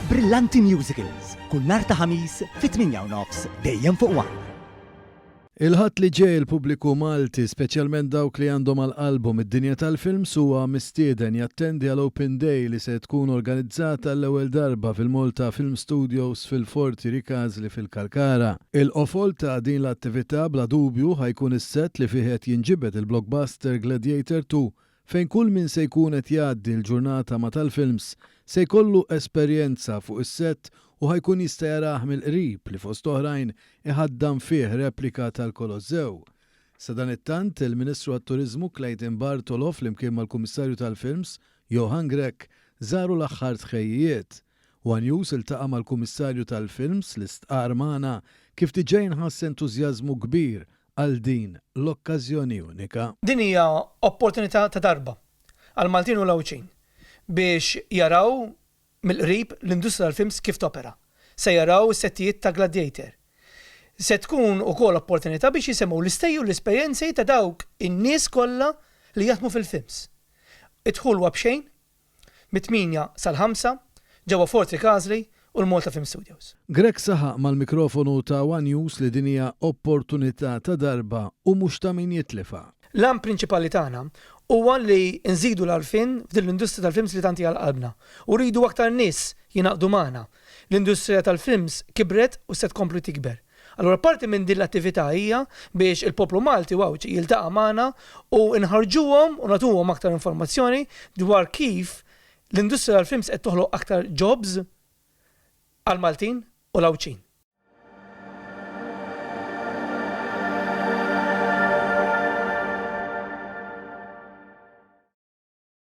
Brillanti Musicals, kull nhar ta' ħamis fit-8:30 dejjem fuq One. Il-ħadd li ġej il-pubbliku Malti, speċjalment dawk li għandhom għall-album id-dinja tal-films, huwa mistieden jattendi għal Open Day li se tkun organizzata l-ewwel darba fil-Malta Film Studios fil-Forti Rikazli fil-Kalkara. Il-qofol ta' din l-attività bla dubju ħajkun is-set li fih qed jinġibed il-blockbuster Gladiator 2 fejn kull min se jkun qed jgħaddi l-ġurnata ma' tal-films se jkollu esperjenza fuq is-set u ħajkun jista' jarah mill-qrib li fost oħrajn iħaddam fih replika tal-Kolossew. Sa dan it-tant il-Ministru għat-Turiżmu Clayton Bartolo flimkien mal-Kummissarju tal-Films Johan Grek żaru l-aħħar tħejjiet. One News iltaqa' mal-Kummissarju tal-Films l-istqar magħna kif diġà inħass entużjażmu kbir għal din l-okkażjoni unika. Din hija opportunità ta' darba għal Maltin u l-Awċin biex jaraw mill-qrib l-industrija tal-films kif topera. Se jaraw is-settijiet ta' Gladiator. Se tkun ukoll opportunità biex jisemgħu l-istejju l-esperjenzi ta' dawk in-nies kollha li jaħdmu fil-films. Idħul wabxejn mit-8 sal-5 ġewwa Fort Rikazli u l-Malta Film Studios. Grek saħaq mal-mikrofonu ta' One News li din hija opportunità ta' darba u mhux ta' min jitlifa. L-am prinċipali tagħna huwa li nżidu l-għarfien f'din l-industrija tal-films li tanti għal-qalbna u rridu aktar nies jinaqdu magħna. L-industrija tal-films kibret u se tkompli tikber. Allura parti minn din l-attività hija biex il-poplu Malti Awċi jiltaqa' magħna u nħarġuhom u nagħtuhom aktar informazzjoni dwar kif l-industrija tal-films qed toħloq aktar jobs għal Maltin u l-Awċin.